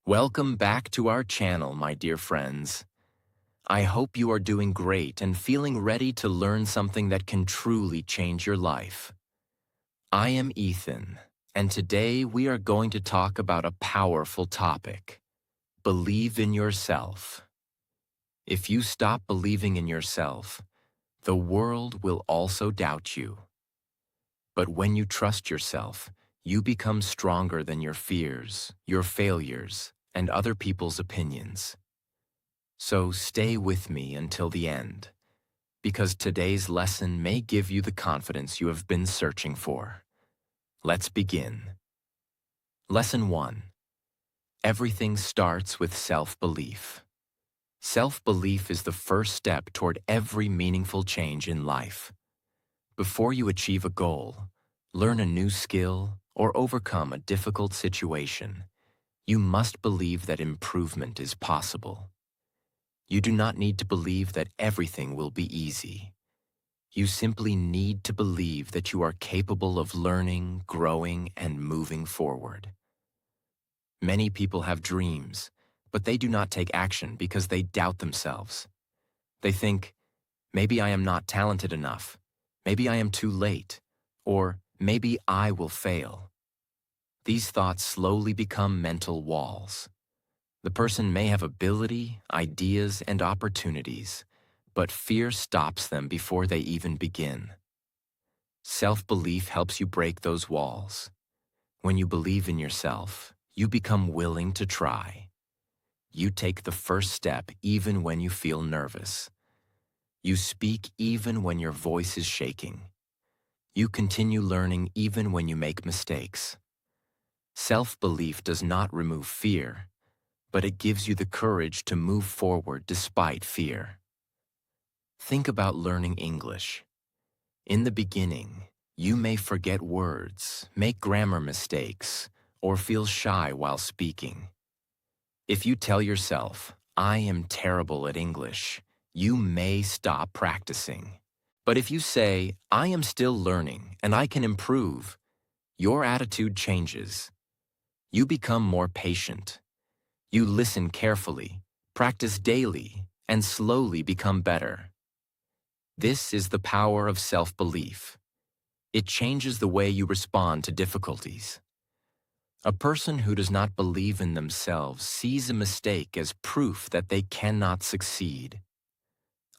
Welcome back to our channel, my dear friends. I hope you are doing great and feeling ready to learn something that can truly change your life. I am Ethan, and today we are going to talk about a powerful topic. Believe in yourself. If you stop believing in yourself, the world will also doubt you. But when you trust yourself, you become stronger than your fears, your failures, and other people's opinions. So stay with me until the end, because today's lesson may give you the confidence you have been searching for. Let's begin. Lesson 1. Everything starts with self-belief. Self-belief is the first step toward every meaningful change in life. Before you achieve a goal, learn a new skill, or overcome a difficult situation, you must believe that improvement is possible. You do not need to believe that everything will be easy. You simply need to believe that you are capable of learning, growing, and moving forward. Many people have dreams, but they do not take action because they doubt themselves. They think, maybe I am not talented enough, maybe I am too late, or maybe I will fail. These thoughts slowly become mental walls. The person may have ability, ideas, and opportunities, but fear stops them before they even begin. Self-belief helps you break those walls. When you believe in yourself, you become willing to try. You take the first step even when you feel nervous. You speak even when your voice is shaking. You continue learning even when you make mistakes. Self-belief does not remove fear, but it gives you the courage to move forward despite fear. Think about learning English. In the beginning, you may forget words, make grammar mistakes, or feel shy while speaking. If you tell yourself, I am terrible at English, you may stop practicing. But if you say, I am still learning and I can improve, your attitude changes. You become more patient. You listen carefully, practice daily, and slowly become better. This is the power of self-belief. It changes the way you respond to difficulties. A person who does not believe in themselves sees a mistake as proof that they cannot succeed.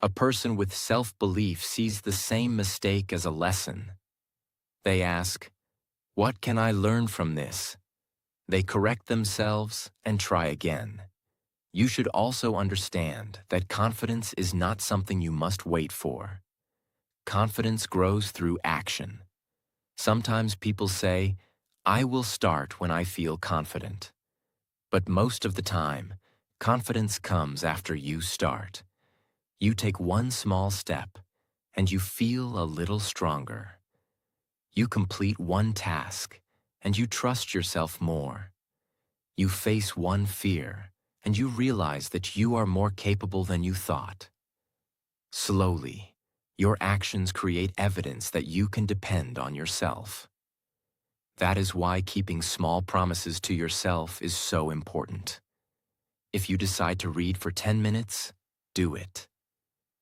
A person with self-belief sees the same mistake as a lesson. They ask, what can I learn from this? They correct themselves and try again. You should also understand that confidence is not something you must wait for. Confidence grows through action. Sometimes people say, I will start when I feel confident. But most of the time, confidence comes after you start. You take one small step, and you feel a little stronger. You complete one task, and you trust yourself more. You face one fear, and you realize that you are more capable than you thought. Slowly, your actions create evidence that you can depend on yourself. That is why keeping small promises to yourself is so important. If you decide to read for 10 minutes, do it.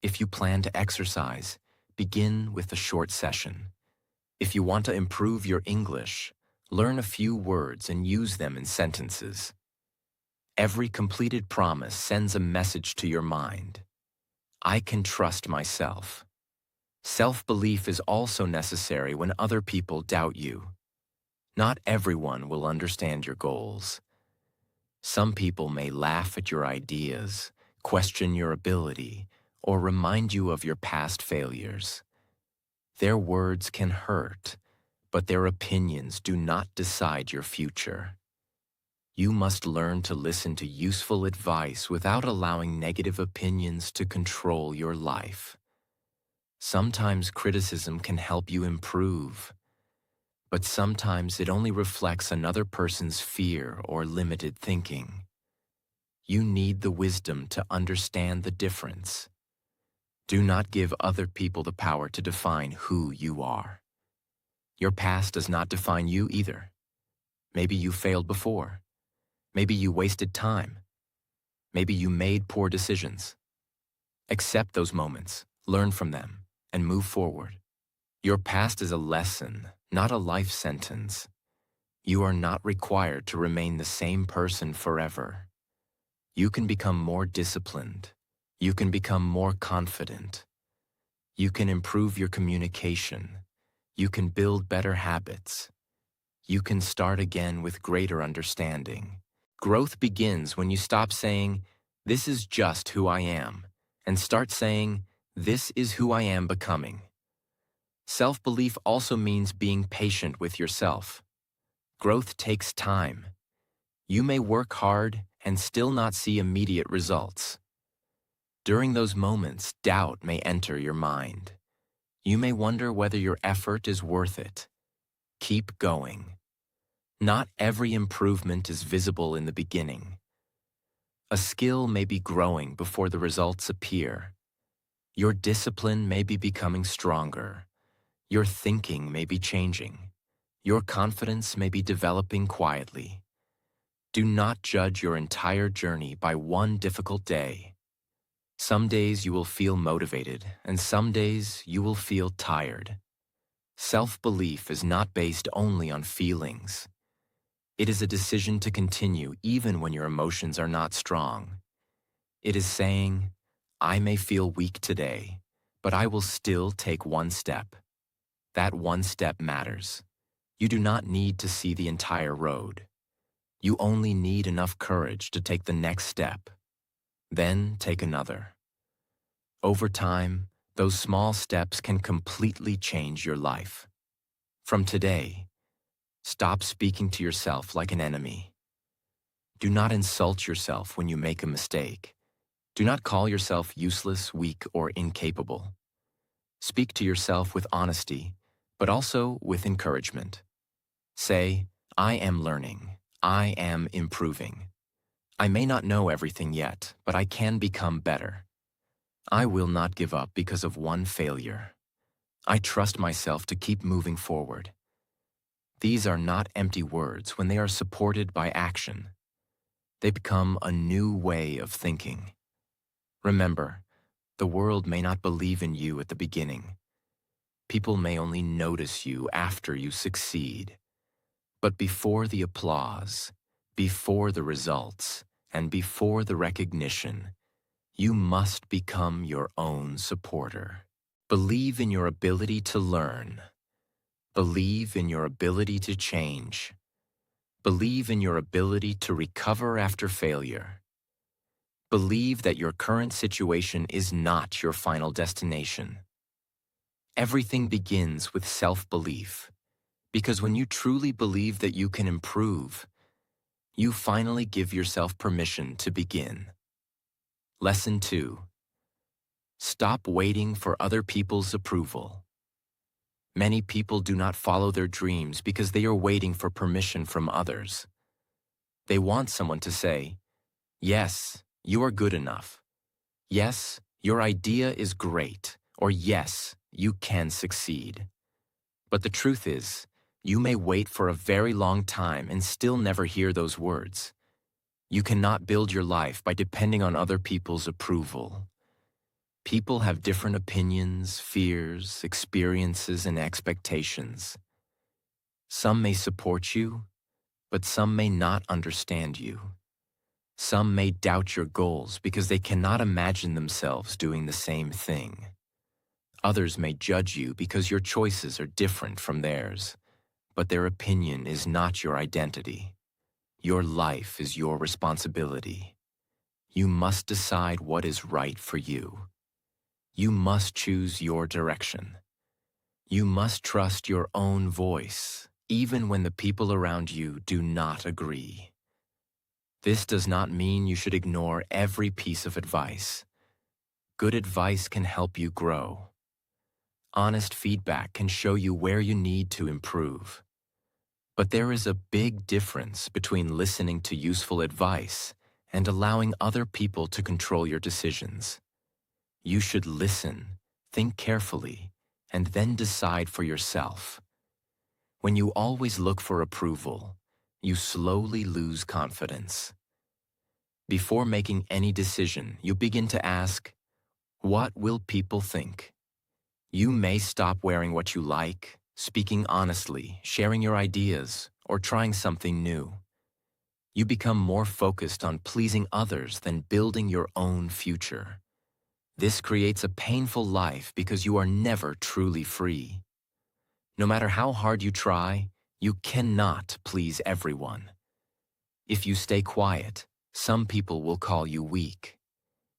If you plan to exercise, begin with a short session. If you want to improve your English, learn a few words and use them in sentences. Every completed promise sends a message to your mind. I can trust myself. Self-belief is also necessary when other people doubt you. Not everyone will understand your goals. Some people may laugh at your ideas, question your ability, or remind you of your past failures. Their words can hurt, but their opinions do not decide your future. You must learn to listen to useful advice without allowing negative opinions to control your life. Sometimes criticism can help you improve, but sometimes it only reflects another person's fear or limited thinking. You need the wisdom to understand the difference. Do not give other people the power to define who you are. Your past does not define you either. Maybe you failed before. Maybe you wasted time. Maybe you made poor decisions. Accept those moments, learn from them, and move forward. Your past is a lesson, not a life sentence. You are not required to remain the same person forever. You can become more disciplined. You can become more confident. You can improve your communication. You can build better habits. You can start again with greater understanding. Growth begins when you stop saying, "This is just who I am," and start saying, "This is who I am becoming." Self-belief also means being patient with yourself. Growth takes time. You may work hard and still not see immediate results. During those moments, doubt may enter your mind. You may wonder whether your effort is worth it. Keep going. Not every improvement is visible in the beginning. A skill may be growing before the results appear. Your discipline may be becoming stronger. Your thinking may be changing. Your confidence may be developing quietly. Do not judge your entire journey by one difficult day. Some days you will feel motivated, and some days you will feel tired. Self-belief is not based only on feelings. It is a decision to continue even when your emotions are not strong. It is saying, "I may feel weak today, but I will still take one step." That one step matters. You do not need to see the entire road. You only need enough courage to take the next step. Then take another. Over time, those small steps can completely change your life. From today, stop speaking to yourself like an enemy. Do not insult yourself when you make a mistake. Do not call yourself useless, weak, or incapable. Speak to yourself with honesty, but also with encouragement. Say, "I am learning. I am improving. I may not know everything yet, but I can become better. I will not give up because of one failure. I trust myself to keep moving forward." These are not empty words when they are supported by action. They become a new way of thinking. Remember, the world may not believe in you at the beginning. People may only notice you after you succeed. But before the applause, before the results, and before the recognition, you must become your own supporter. Believe in your ability to learn. Believe in your ability to change. Believe in your ability to recover after failure. Believe that your current situation is not your final destination. Everything begins with self-belief, because when you truly believe that you can improve, you finally give yourself permission to begin. Lesson 2. Stop waiting for other people's approval. Many people do not follow their dreams because they are waiting for permission from others. They want someone to say, "Yes, you are good enough. Yes, your idea is great," or "Yes, you can succeed." But the truth is, you may wait for a very long time and still never hear those words. You cannot build your life by depending on other people's approval. People have different opinions, fears, experiences, and expectations. Some may support you, but some may not understand you. Some may doubt your goals because they cannot imagine themselves doing the same thing. Others may judge you because your choices are different from theirs, but their opinion is not your identity. Your life is your responsibility. You must decide what is right for you. You must choose your direction. You must trust your own voice, even when the people around you do not agree. This does not mean you should ignore every piece of advice. Good advice can help you grow. Honest feedback can show you where you need to improve. But there is a big difference between listening to useful advice and allowing other people to control your decisions. You should listen, think carefully, and then decide for yourself. When you always look for approval, you slowly lose confidence. Before making any decision, you begin to ask, what will people think? You may stop wearing what you like, speaking honestly, sharing your ideas, or trying something new. You become more focused on pleasing others than building your own future. This creates a painful life because you are never truly free. No matter how hard you try, you cannot please everyone. If you stay quiet, some people will call you weak.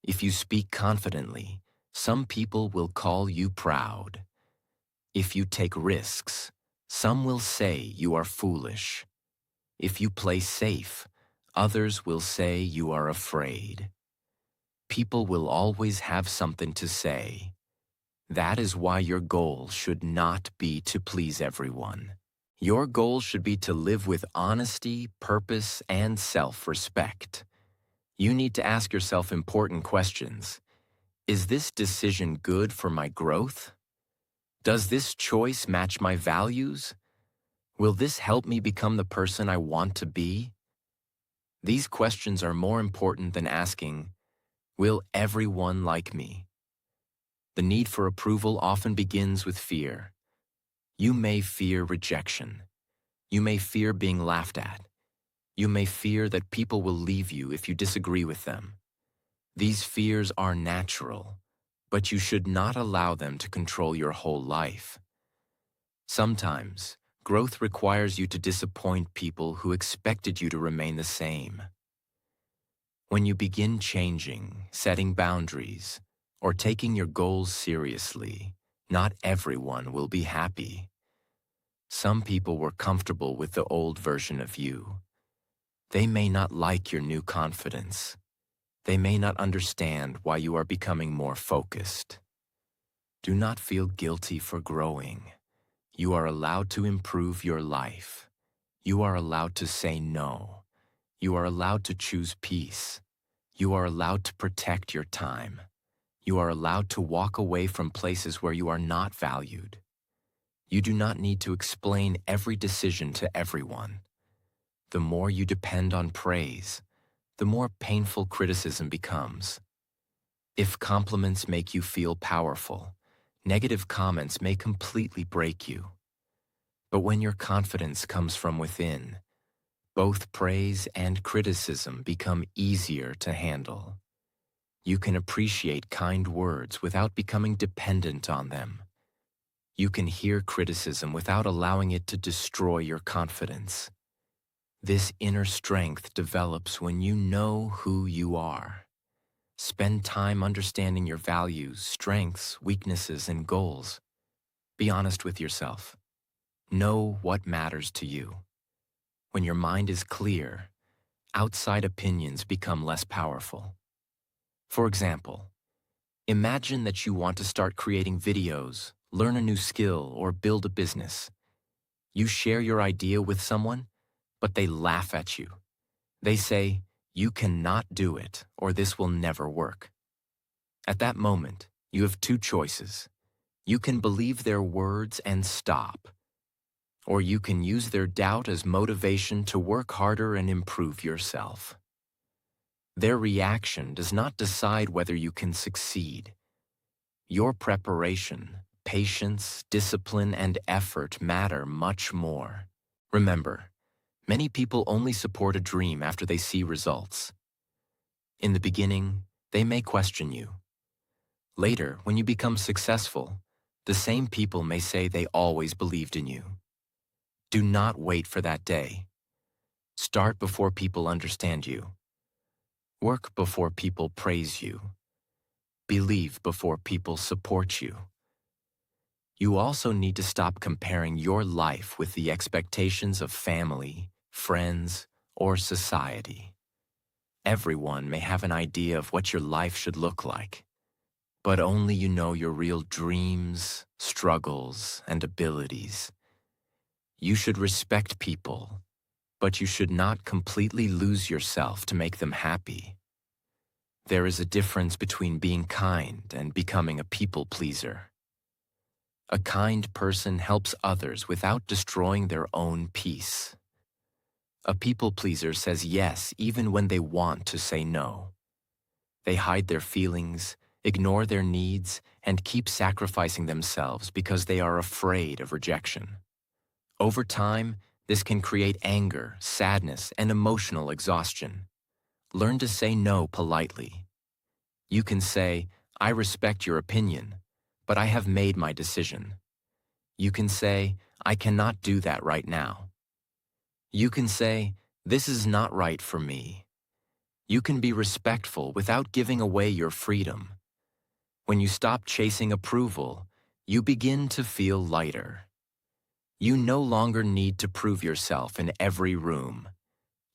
If you speak confidently, some people will call you proud. If you take risks, some will say you are foolish. If you play safe, others will say you are afraid. People will always have something to say. That is why your goal should not be to please everyone. Your goal should be to live with honesty, purpose, and self-respect. You need to ask yourself important questions. Is this decision good for my growth? Does this choice match my values? Will this help me become the person I want to be? These questions are more important than asking, will everyone like me? The need for approval often begins with fear. You may fear rejection. You may fear being laughed at. You may fear that people will leave you if you disagree with them. These fears are natural, but you should not allow them to control your whole life. Sometimes, growth requires you to disappoint people who expected you to remain the same. When you begin changing, setting boundaries, or taking your goals seriously, not everyone will be happy. Some people were comfortable with the old version of you. They may not like your new confidence. They may not understand why you are becoming more focused. Do not feel guilty for growing. You are allowed to improve your life. You are allowed to say no. You are allowed to choose peace. You are allowed to protect your time. You are allowed to walk away from places where you are not valued. You do not need to explain every decision to everyone. The more you depend on praise, the more painful criticism becomes. If compliments make you feel powerful, negative comments may completely break you. But when your confidence comes from within, both praise and criticism become easier to handle. You can appreciate kind words without becoming dependent on them. You can hear criticism without allowing it to destroy your confidence. This inner strength develops when you know who you are. Spend time understanding your values, strengths, weaknesses, and goals. Be honest with yourself. Know what matters to you. When your mind is clear, outside opinions become less powerful. For example, imagine that you want to start creating videos, learn a new skill, or build a business. You share your idea with someone, but they laugh at you. They say, you cannot do it, or this will never work. At that moment, you have two choices. You can believe their words and stop, or you can use their doubt as motivation to work harder and improve yourself. Their reaction does not decide whether you can succeed. Your preparation, patience, discipline, and effort matter much more. Remember, many people only support a dream after they see results. In the beginning, they may question you. Later, when you become successful, the same people may say they always believed in you. Do not wait for that day. Start before people understand you. Work before people praise you. Believe before people support you. You also need to stop comparing your life with the expectations of family, friends, or society. Everyone may have an idea of what your life should look like, but only you know your real dreams, struggles, and abilities. You should respect people, but you should not completely lose yourself to make them happy. There is a difference between being kind and becoming a people pleaser. A kind person helps others without destroying their own peace. A people pleaser says yes even when they want to say no. They hide their feelings, ignore their needs, and keep sacrificing themselves because they are afraid of rejection. Over time, this can create anger, sadness, and emotional exhaustion. Learn to say no politely. You can say, "I respect your opinion, but I have made my decision." You can say, "I cannot do that right now." You can say, "This is not right for me." You can be respectful without giving away your freedom. When you stop chasing approval, you begin to feel lighter. You no longer need to prove yourself in every room.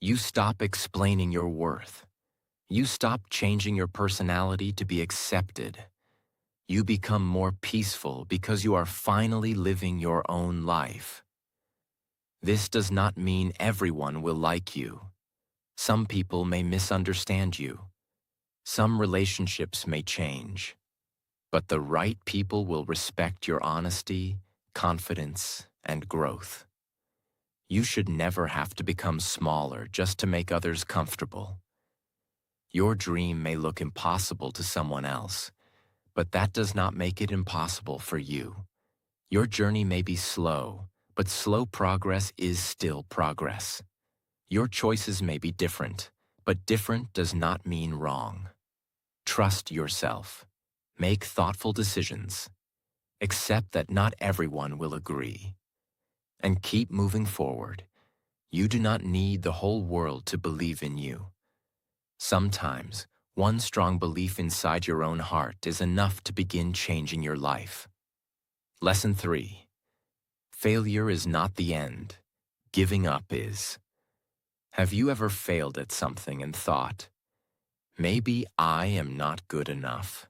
You stop explaining your worth. You stop changing your personality to be accepted. You become more peaceful because you are finally living your own life. This does not mean everyone will like you. Some people may misunderstand you. Some relationships may change. But the right people will respect your honesty, confidence, and growth. You should never have to become smaller just to make others comfortable. Your dream may look impossible to someone else, but that does not make it impossible for you. Your journey may be slow, but slow progress is still progress. Your choices may be different, but different does not mean wrong. Trust yourself. Make thoughtful decisions. Accept that not everyone will agree. And keep moving forward. You do not need the whole world to believe in you. Sometimes, one strong belief inside your own heart is enough to begin changing your life. Lesson 3. Failure is not the end. Giving up is. Have you ever failed at something and thought, "Maybe I am not good enough"?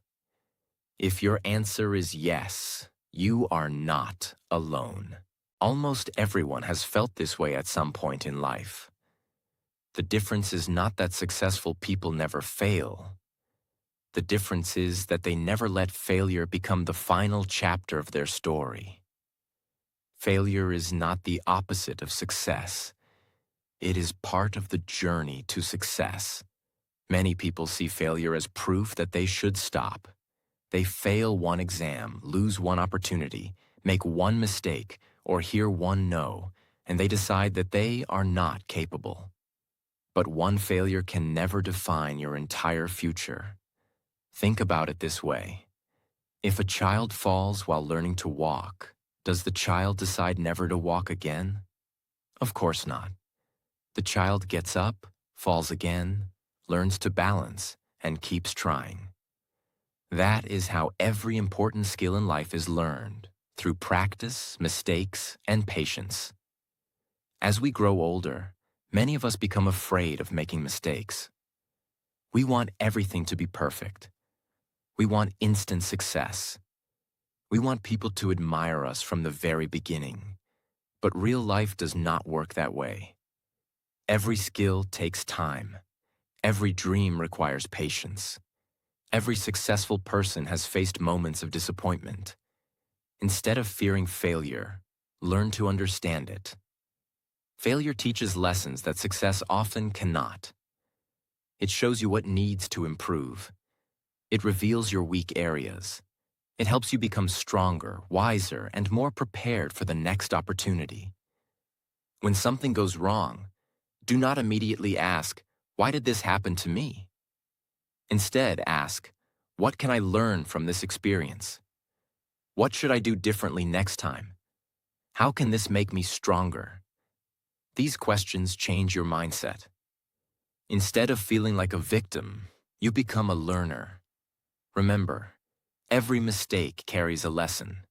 If your answer is yes, you are not alone. Almost everyone has felt this way at some point in life. The difference is not that successful people never fail. The difference is that they never let failure become the final chapter of their story. Failure is not the opposite of success. It is part of the journey to success. Many people see failure as proof that they should stop. They fail one exam, lose one opportunity, make one mistake, or hear one no, and they decide that they are not capable. But one failure can never define your entire future. Think about it this way. If a child falls while learning to walk, does the child decide never to walk again? Of course not. The child gets up, falls again, learns to balance, and keeps trying. That is how every important skill in life is learned, through practice, mistakes, and patience. As we grow older, many of us become afraid of making mistakes. We want everything to be perfect. We want instant success. We want people to admire us from the very beginning. But real life does not work that way. Every skill takes time. Every dream requires patience. Every successful person has faced moments of disappointment. Instead of fearing failure, learn to understand it. Failure teaches lessons that success often cannot. It shows you what needs to improve. It reveals your weak areas. It helps you become stronger, wiser, and more prepared for the next opportunity. When something goes wrong, do not immediately ask, "Why did this happen to me?" Instead, ask, "What can I learn from this experience? What should I do differently next time? How can this make me stronger?" These questions change your mindset. Instead of feeling like a victim, you become a learner. Remember, every mistake carries a lesson.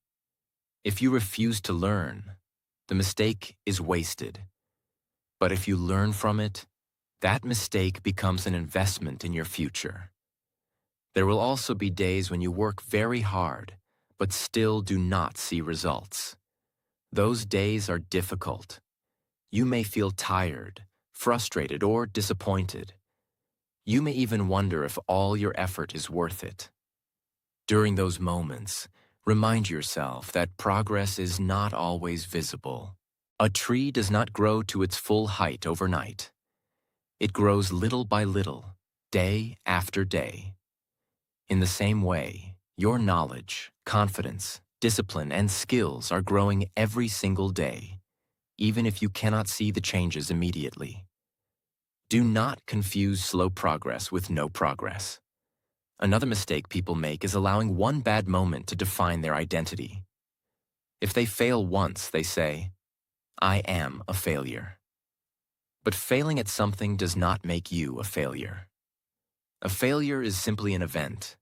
If you refuse to learn, the mistake is wasted. But if you learn from it, that mistake becomes an investment in your future. There will also be days when you work very hard, but still do not see results. Those days are difficult. You may feel tired, frustrated, or disappointed. You may even wonder if all your effort is worth it. During those moments, remind yourself that progress is not always visible. A tree does not grow to its full height overnight. It grows little by little, day after day. In the same way, your knowledge, confidence, discipline, and skills are growing every single day, even if you cannot see the changes immediately. Do not confuse slow progress with no progress. Another mistake people make is allowing one bad moment to define their identity. If they fail once, they say, "I am a failure." But failing at something does not make you a failure. A failure is simply an event.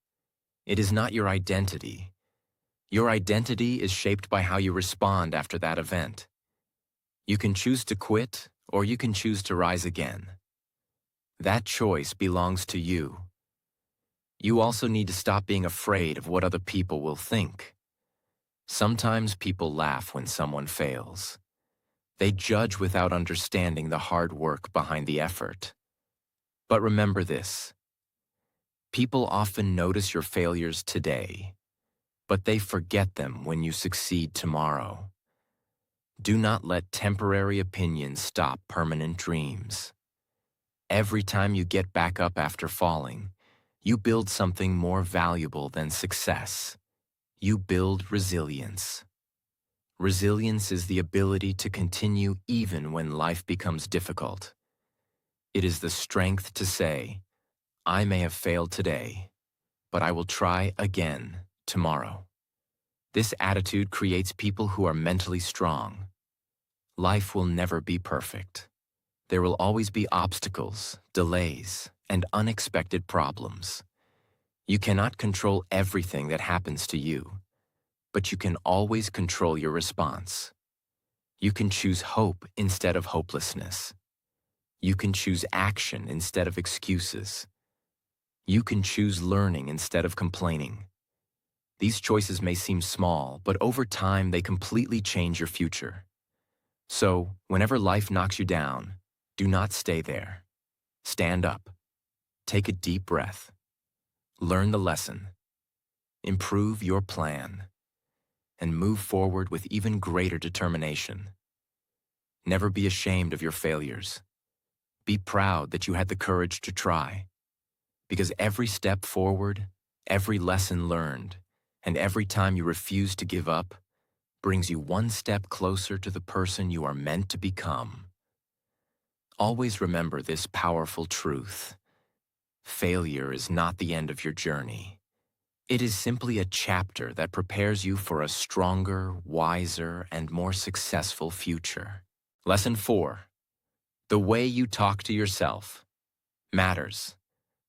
It is not your identity. Your identity is shaped by how you respond after that event. You can choose to quit, or you can choose to rise again. That choice belongs to you. You also need to stop being afraid of what other people will think. Sometimes people laugh when someone fails. They judge without understanding the hard work behind the effort. But remember this: people often notice your failures today, but they forget them when you succeed tomorrow. Do not let temporary opinions stop permanent dreams. Every time you get back up after falling, you build something more valuable than success. You build resilience. Resilience is the ability to continue even when life becomes difficult. It is the strength to say, "I may have failed today, but I will try again tomorrow." This attitude creates people who are mentally strong. Life will never be perfect. There will always be obstacles, delays, and unexpected problems. You cannot control everything that happens to you, but you can always control your response. You can choose hope instead of hopelessness. You can choose action instead of excuses. You can choose learning instead of complaining. These choices may seem small, but over time they completely change your future. So, whenever life knocks you down, do not stay there. Stand up. Take a deep breath. Learn the lesson. Improve your plan. And move forward with even greater determination. Never be ashamed of your failures. Be proud that you had the courage to try. Because every step forward, every lesson learned, and every time you refuse to give up, brings you one step closer to the person you are meant to become. Always remember this powerful truth: failure is not the end of your journey. It is simply a chapter that prepares you for a stronger, wiser, and more successful future. Lesson 4. The way you talk to yourself matters.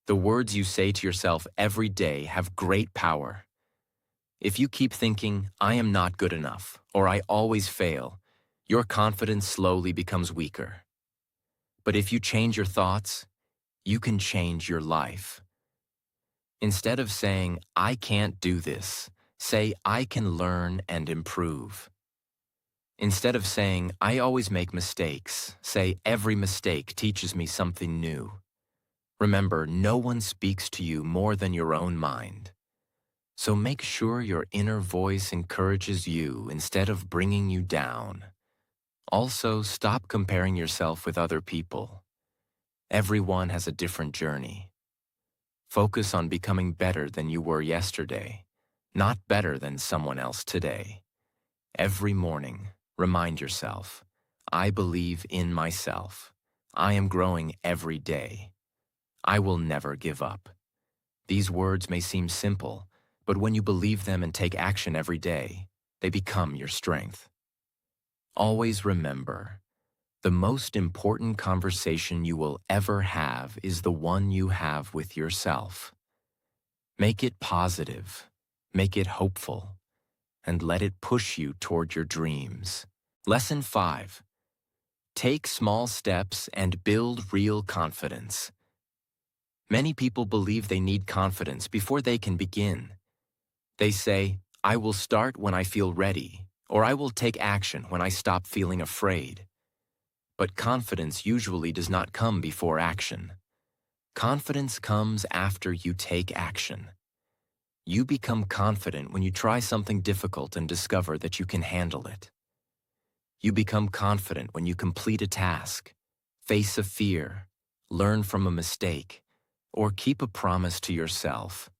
The words you say to yourself every day have great power. If you keep thinking, "I am not good enough," or "I always fail," your confidence slowly becomes weaker. But if you change your thoughts, you can change your life. Instead of saying, "I can't do this," say, "I can learn and improve." Instead of saying, "I always make mistakes," say, "Every mistake teaches me something new." Remember, no one speaks to you more than your own mind. So make sure your inner voice encourages you instead of bringing you down. Also, stop comparing yourself with other people. Everyone has a different journey. Focus on becoming better than you were yesterday, not better than someone else today. Every morning, remind yourself, "I believe in myself. I am growing every day. I will never give up." These words may seem simple, but when you believe them and take action every day, they become your strength. Always remember, the most important conversation you will ever have is the one you have with yourself. Make it positive, make it hopeful, and let it push you toward your dreams. Lesson 5. Take small steps and build real confidence. Many people believe they need confidence before they can begin. They say, "I will start when I feel ready," or "I will take action when I stop feeling afraid." But confidence usually does not come before action. Confidence comes after you take action. You become confident when you try something difficult and discover that you can handle it. You become confident when you complete a task, face a fear, learn from a mistake, or keep a promise to yourself.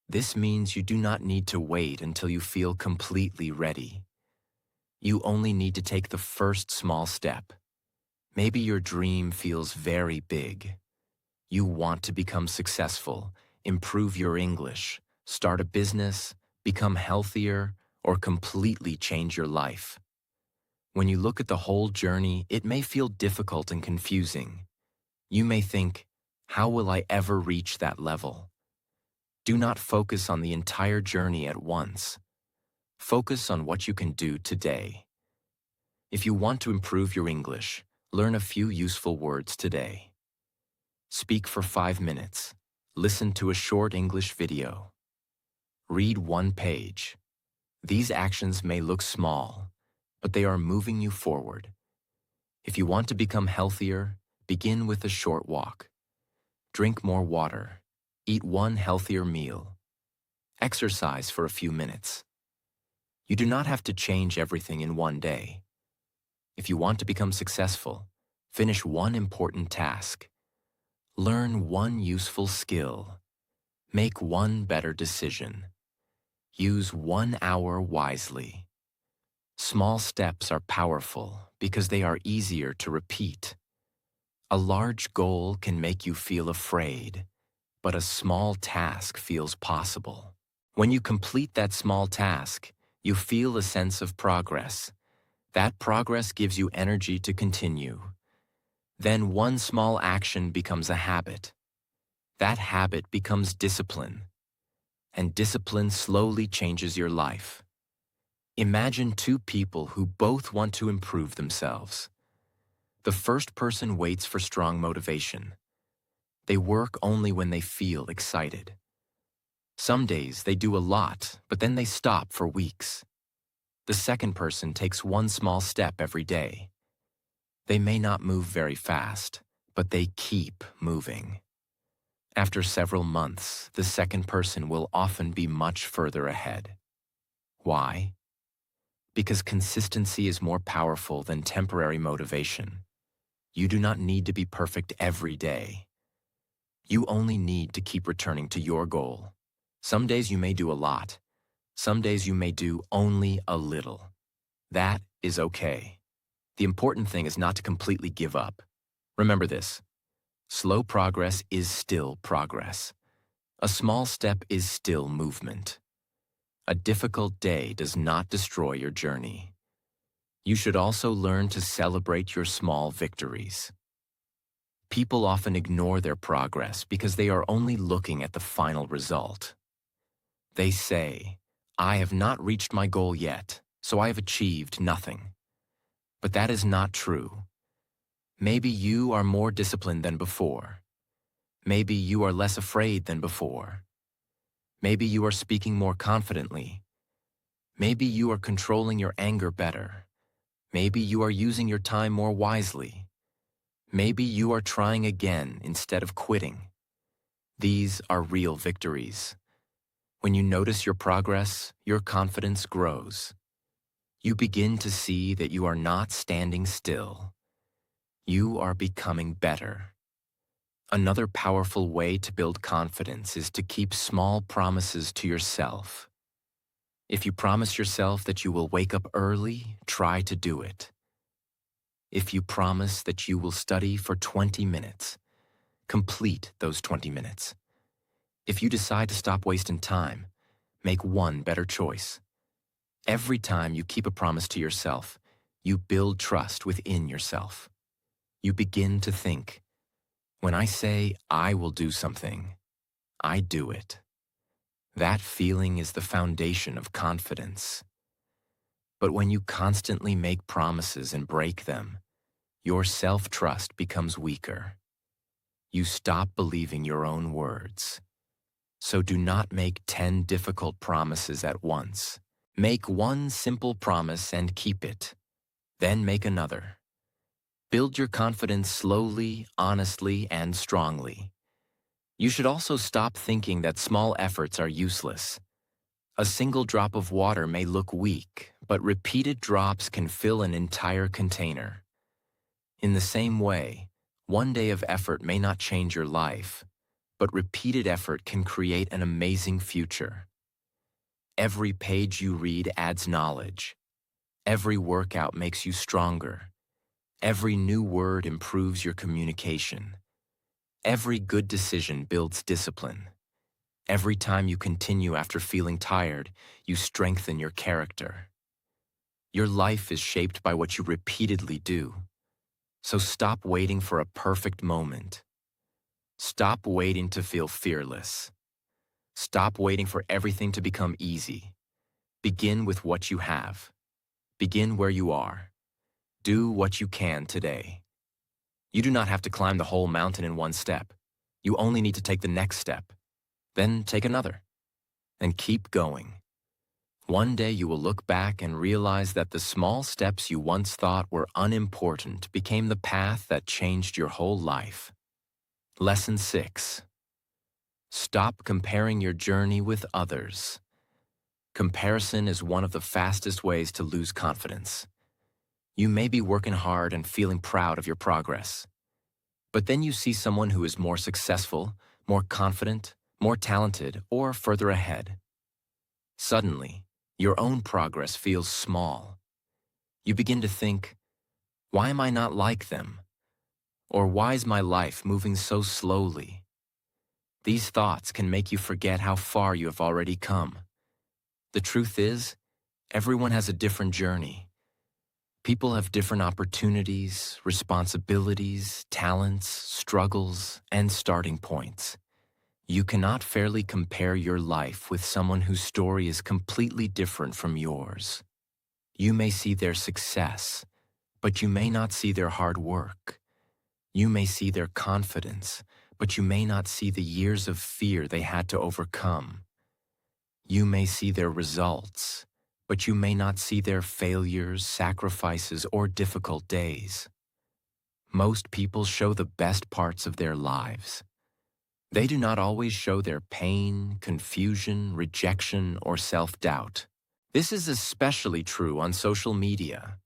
This means you do not need to wait until you feel completely ready. You only need to take the first small step. Maybe your dream feels very big. You want to become successful, improve your English, start a business, become healthier, or completely change your life. When you look at the whole journey, it may feel difficult and confusing. You may think, how will I ever reach that level? Do not focus on the entire journey at once. Focus on what you can do today. If you want to improve your English, learn a few useful words today. Speak for 5 minutes. Listen to a short English video. Read 1 page. These actions may look small, but they are moving you forward. If you want to become healthier, begin with a short walk. Drink more water. Eat 1 healthier meal. Exercise for a few minutes. You do not have to change everything in one day. If you want to become successful, finish 1 important task. Learn 1 useful skill. Make 1 better decision. Use 1 hour wisely. Small steps are powerful because they are easier to repeat. A large goal can make you feel afraid, but a small task feels possible. When you complete that small task, you feel a sense of progress. That progress gives you energy to continue. Then 1 small action becomes a habit. That habit becomes discipline, and discipline slowly changes your life. Imagine 2 people who both want to improve themselves. The first person waits for strong motivation. They work only when they feel excited. Some days they do a lot, but then they stop for weeks. The second person takes 1 small step every day. They may not move very fast, but they keep moving. After several months, the second person will often be much further ahead. Why? Because consistency is more powerful than temporary motivation. You do not need to be perfect every day. You only need to keep returning to your goal. Some days you may do a lot. Some days you may do only a little. That is okay. The important thing is not to completely give up. Remember this: slow progress is still progress. A small step is still movement. A difficult day does not destroy your journey. You should also learn to celebrate your small victories. People often ignore their progress because they are only looking at the final result. They say, I have not reached my goal yet, so I have achieved nothing. But that is not true. Maybe you are more disciplined than before. Maybe you are less afraid than before. Maybe you are speaking more confidently. Maybe you are controlling your anger better. Maybe you are using your time more wisely. Maybe you are trying again instead of quitting. These are real victories. When you notice your progress, your confidence grows. You begin to see that you are not standing still. You are becoming better. Another powerful way to build confidence is to keep small promises to yourself. If you promise yourself that you will wake up early, try to do it. If you promise that you will study for 20 minutes, complete those 20 minutes. If you decide to stop wasting time, make 1 better choice. Every time you keep a promise to yourself, you build trust within yourself. You begin to think, when I say I will do something, I do it. That feeling is the foundation of confidence. But when you constantly make promises and break them, your self-trust becomes weaker. You stop believing your own words. So do not make 10 difficult promises at once. Make 1 simple promise and keep it. Then make another. Build your confidence slowly, honestly, and strongly. You should also stop thinking that small efforts are useless. A single drop of water may look weak, but repeated drops can fill an entire container. In the same way, one day of effort may not change your life, but repeated effort can create an amazing future. Every page you read adds knowledge. Every workout makes you stronger. Every new word improves your communication. Every good decision builds discipline. Every time you continue after feeling tired, you strengthen your character. Your life is shaped by what you repeatedly do. So stop waiting for a perfect moment. Stop waiting to feel fearless. Stop waiting for everything to become easy. Begin with what you have. Begin where you are. Do what you can today. You do not have to climb the whole mountain in one step. You only need to take the next step. Then take another. And keep going. One day you will look back and realize that the small steps you once thought were unimportant became the path that changed your whole life. Lesson 6. Stop comparing your journey with others. Comparison is one of the fastest ways to lose confidence. You may be working hard and feeling proud of your progress. But then you see someone who is more successful, more confident, more talented, or further ahead. Suddenly, your own progress feels small. You begin to think, why am I not like them? Or why is my life moving so slowly? These thoughts can make you forget how far you have already come. The truth is, everyone has a different journey. People have different opportunities, responsibilities, talents, struggles, and starting points. You cannot fairly compare your life with someone whose story is completely different from yours. You may see their success, but you may not see their hard work. You may see their confidence, but you may not see the years of fear they had to overcome. You may see their results, but you may not see their failures, sacrifices, or difficult days. Most people show the best parts of their lives. They do not always show their pain, confusion, rejection, or self-doubt. This is especially true on social media.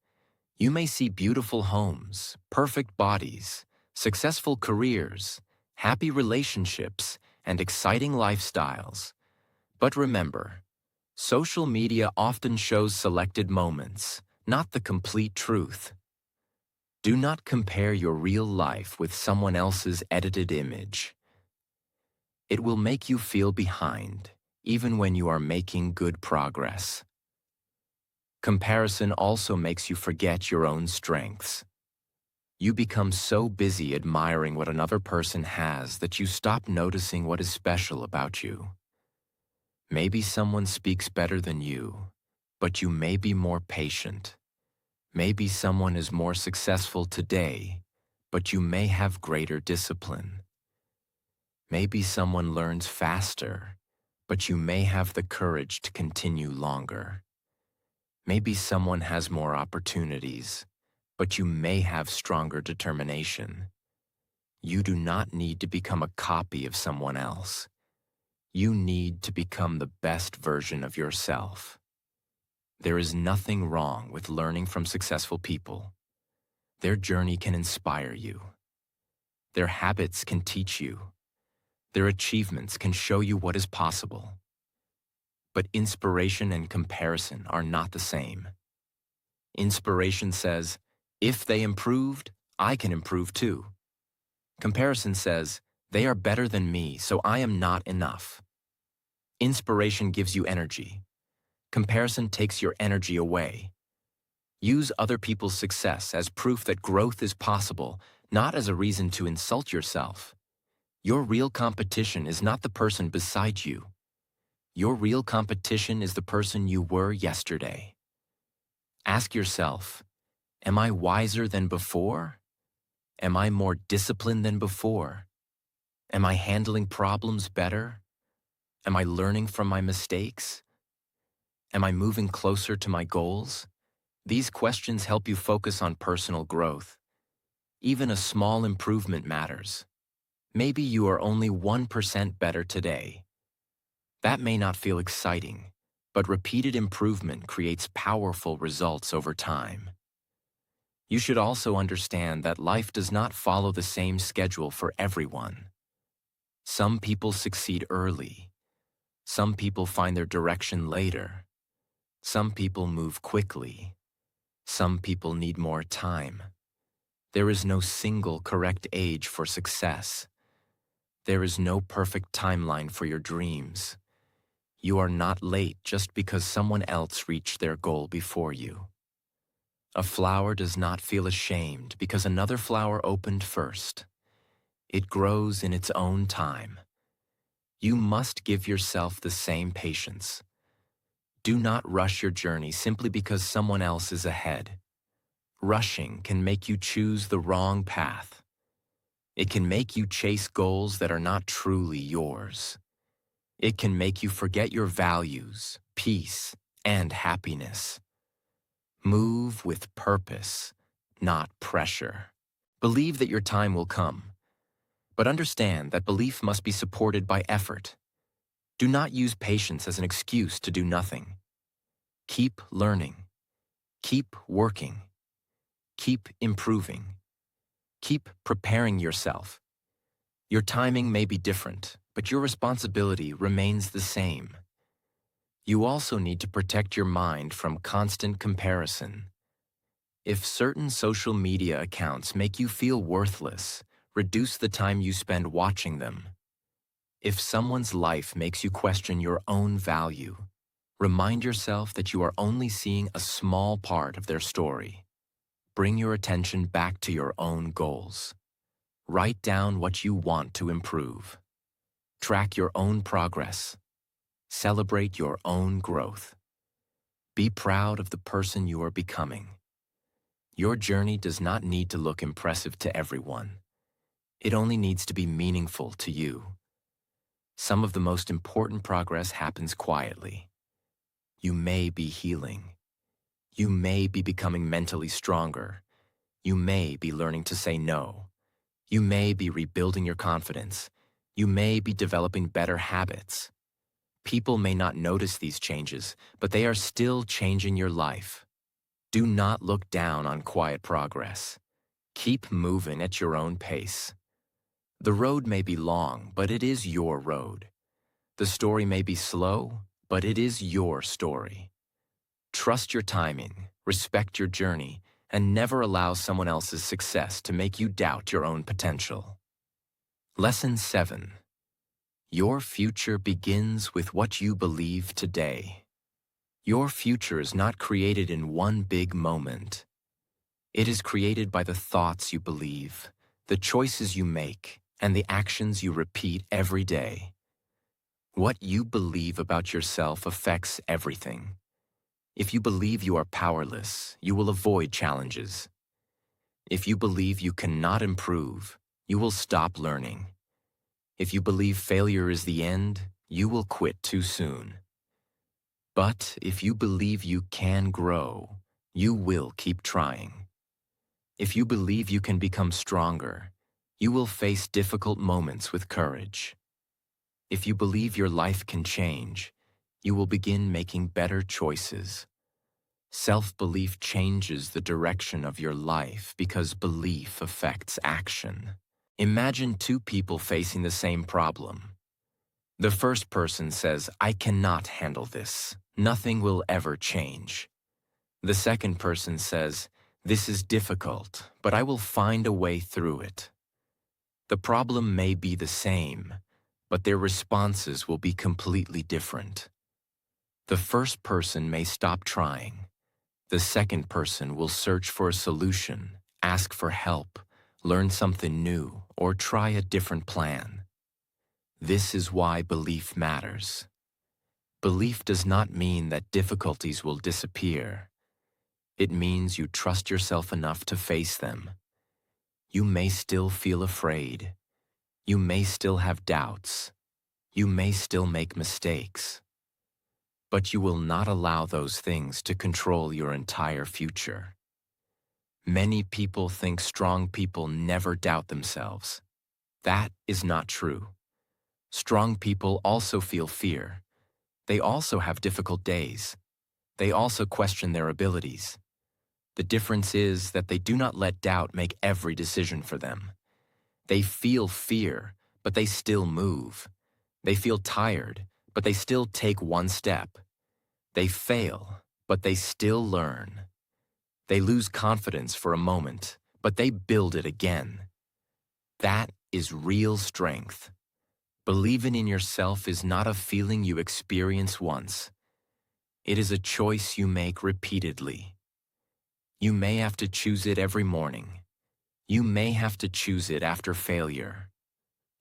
You may see beautiful homes, perfect bodies, successful careers, happy relationships, and exciting lifestyles. But remember, social media often shows selected moments, not the complete truth. Do not compare your real life with someone else's edited image. It will make you feel behind, even when you are making good progress. Comparison also makes you forget your own strengths. You become so busy admiring what another person has that you stop noticing what is special about you. Maybe someone speaks better than you, but you may be more patient. Maybe someone is more successful today, but you may have greater discipline. Maybe someone learns faster, but you may have the courage to continue longer. Maybe someone has more opportunities, but you may have stronger determination. You do not need to become a copy of someone else. You need to become the best version of yourself. There is nothing wrong with learning from successful people. Their journey can inspire you. Their habits can teach you. Their achievements can show you what is possible. But inspiration and comparison are not the same. Inspiration says, if they improved, I can improve too. Comparison says, they are better than me, so I am not enough. Inspiration gives you energy. Comparison takes your energy away. Use other people's success as proof that growth is possible, not as a reason to insult yourself. Your real competition is not the person beside you. Your real competition is the person you were yesterday. Ask yourself, am I wiser than before? Am I more disciplined than before? Am I handling problems better? Am I learning from my mistakes? Am I moving closer to my goals? These questions help you focus on personal growth. Even a small improvement matters. Maybe you are only 1% better today. That may not feel exciting, but repeated improvement creates powerful results over time. You should also understand that life does not follow the same schedule for everyone. Some people succeed early. Some people find their direction later. Some people move quickly. Some people need more time. There is no single correct age for success. There is no perfect timeline for your dreams. You are not late just because someone else reached their goal before you. A flower does not feel ashamed because another flower opened first. It grows in its own time. You must give yourself the same patience. Do not rush your journey simply because someone else is ahead. Rushing can make you choose the wrong path. It can make you chase goals that are not truly yours. It can make you forget your values, peace, and happiness. Move with purpose, not pressure. Believe that your time will come, but understand that belief must be supported by effort. Do not use patience as an excuse to do nothing. Keep learning. Keep working. Keep improving. Keep preparing yourself. Your timing may be different, but your responsibility remains the same. You also need to protect your mind from constant comparison. If certain social media accounts make you feel worthless, reduce the time you spend watching them. If someone's life makes you question your own value, remind yourself that you are only seeing a small part of their story. Bring your attention back to your own goals. Write down what you want to improve. Track your own progress. Celebrate your own growth. Be proud of the person you are becoming. Your journey does not need to look impressive to everyone. It only needs to be meaningful to you. Some of the most important progress happens quietly. You may be healing. You may be becoming mentally stronger. You may be learning to say no. You may be rebuilding your confidence. You may be developing better habits. People may not notice these changes, but they are still changing your life. Do not look down on quiet progress. Keep moving at your own pace. The road may be long, but it is your road. The story may be slow, but it is your story. Trust your timing, respect your journey, and never allow someone else's success to make you doubt your own potential. Lesson 7. Your future begins with what you believe today. Your future is not created in one big moment. It is created by the thoughts you believe, the choices you make, and the actions you repeat every day. What you believe about yourself affects everything. If you believe you are powerless, you will avoid challenges. If you believe you cannot improve, you will stop learning. If you believe failure is the end, you will quit too soon. But if you believe you can grow, you will keep trying. If you believe you can become stronger, you will face difficult moments with courage. If you believe your life can change, you will begin making better choices. Self-belief changes the direction of your life because belief affects action. Imagine two people facing the same problem. The first person says, "I cannot handle this. Nothing will ever change." The second person says, "This is difficult, but I will find a way through it." The problem may be the same, but their responses will be completely different. The first person may stop trying. The second person will search for a solution, ask for help, learn something new, or try a different plan. This is why belief matters. Belief does not mean that difficulties will disappear. It means you trust yourself enough to face them. You may still feel afraid. You may still have doubts. You may still make mistakes. But you will not allow those things to control your entire future. Many people think strong people never doubt themselves. That is not true. Strong people also feel fear. They also have difficult days. They also question their abilities. The difference is that they do not let doubt make every decision for them. They feel fear, but they still move. They feel tired, but they still take one step. They fail, but they still learn. They lose confidence for a moment, but they build it again. That is real strength. Believing in yourself is not a feeling you experience once. It is a choice you make repeatedly. You may have to choose it every morning. You may have to choose it after failure.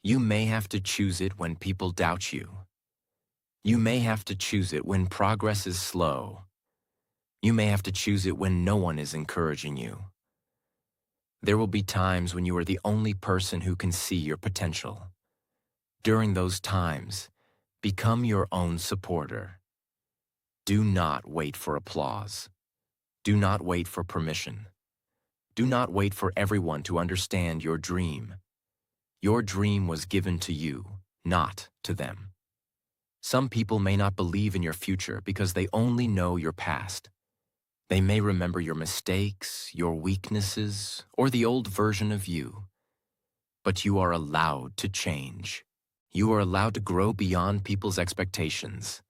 You may have to choose it when people doubt you. You may have to choose it when progress is slow. You may have to choose it when no one is encouraging you. There will be times when you are the only person who can see your potential. During those times, become your own supporter. Do not wait for applause. Do not wait for permission. Do not wait for everyone to understand your dream. Your dream was given to you, not to them. Some people may not believe in your future because they only know your past. They may remember your mistakes, your weaknesses, or the old version of you. But you are allowed to change. You are allowed to grow beyond people's expectations.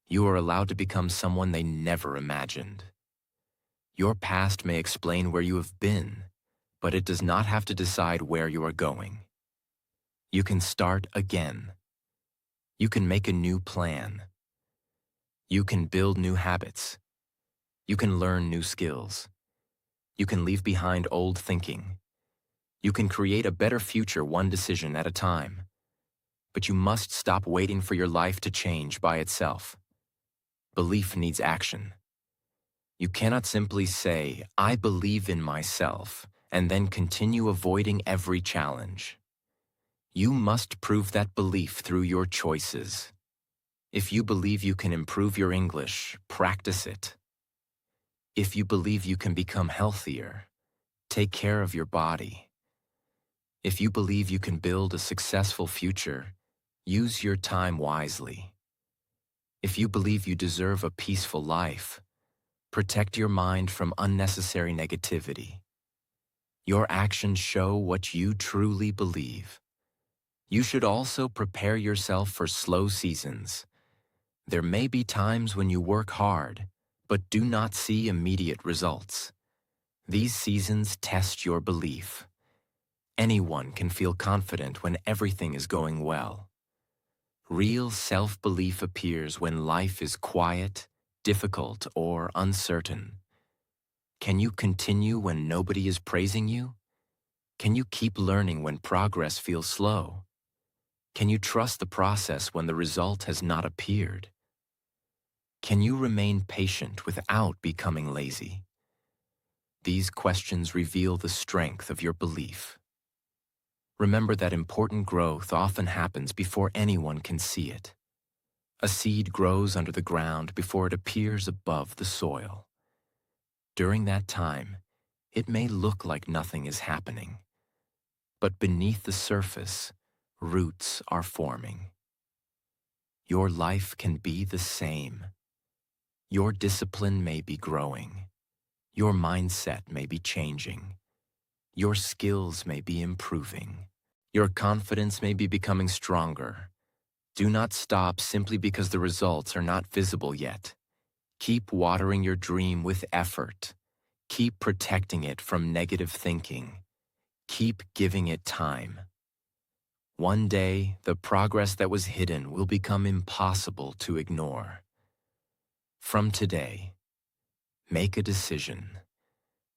You are allowed to become someone they never imagined. Your past may explain where you have been, but it does not have to decide where you are going. You can start again. You can make a new plan. You can build new habits. You can learn new skills. You can leave behind old thinking. You can create a better future one decision at a time. But you must stop waiting for your life to change by itself. Belief needs action. You cannot simply say, "I believe in myself," and then continue avoiding every challenge. You must prove that belief through your choices. If you believe you can improve your English, practice it. If you believe you can become healthier, take care of your body. If you believe you can build a successful future, use your time wisely. If you believe you deserve a peaceful life, protect your mind from unnecessary negativity. Your actions show what you truly believe. You should also prepare yourself for slow seasons. There may be times when you work hard, but do not see immediate results. These seasons test your belief. Anyone can feel confident when everything is going well. Real self-belief appears when life is quiet, difficult, or uncertain. Can you continue when nobody is praising you? Can you keep learning when progress feels slow? Can you trust the process when the result has not appeared? Can you remain patient without becoming lazy? These questions reveal the strength of your belief. Remember that important growth often happens before anyone can see it. A seed grows under the ground before it appears above the soil. During that time, it may look like nothing is happening, but beneath the surface, roots are forming. Your life can be the same. Your discipline may be growing. Your mindset may be changing. Your skills may be improving. Your confidence may be becoming stronger. Do not stop simply because the results are not visible yet. Keep watering your dream with effort. Keep protecting it from negative thinking. Keep giving it time. One day, the progress that was hidden will become impossible to ignore. From today, make a decision.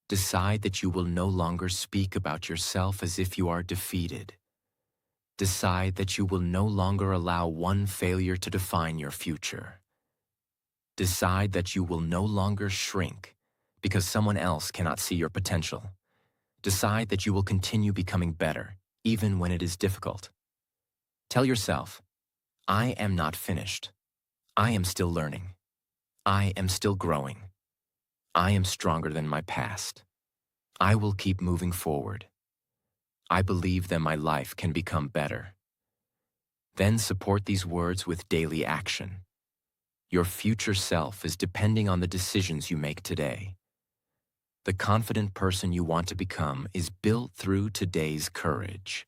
Decide that you will no longer speak about yourself as if you are defeated. Decide that you will no longer allow one failure to define your future. Decide that you will no longer shrink because someone else cannot see your potential. Decide that you will continue becoming better, even when it is difficult. Tell yourself, "I am not finished. I am still learning. I am still growing. I am stronger than my past. I will keep moving forward. I believe that my life can become better." Then support these words with daily action. Your future self is depending on the decisions you make today. The confident person you want to become is built through today's courage.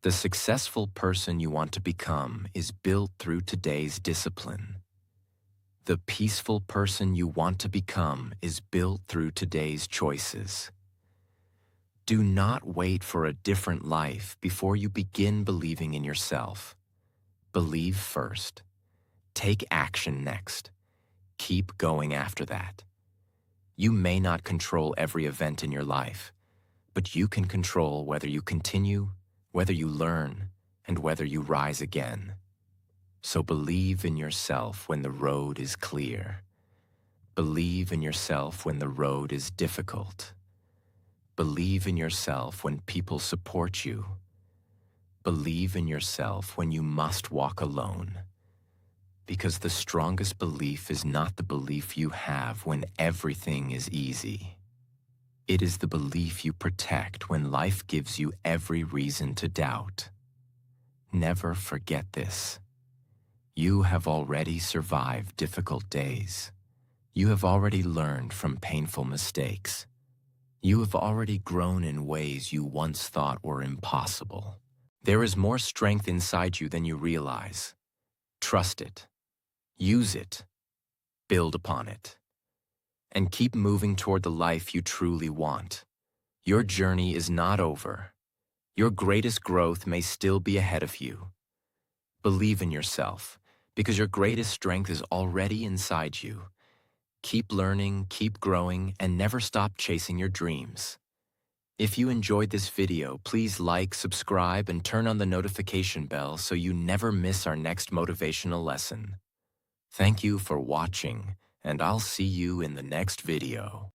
The successful person you want to become is built through today's discipline. The peaceful person you want to become is built through today's choices. Do not wait for a different life before you begin believing in yourself. Believe first. Take action next. Keep going after that. You may not control every event in your life, but you can control whether you continue, whether you learn, and whether you rise again. So believe in yourself when the road is clear. Believe in yourself when the road is difficult. Believe in yourself when people support you. Believe in yourself when you must walk alone. Because the strongest belief is not the belief you have when everything is easy. It is the belief you protect when life gives you every reason to doubt. Never forget this. You have already survived difficult days. You have already learned from painful mistakes. You have already grown in ways you once thought were impossible. There is more strength inside you than you realize. Trust it. Use it. Build upon it. And keep moving toward the life you truly want. Your journey is not over. Your greatest growth may still be ahead of you. Believe in yourself, because your greatest strength is already inside you. Keep learning, keep growing, and never stop chasing your dreams. If you enjoyed this video, please like, subscribe, and turn on the notification bell so you never miss our next motivational lesson. Thank you for watching, and I'll see you in the next video.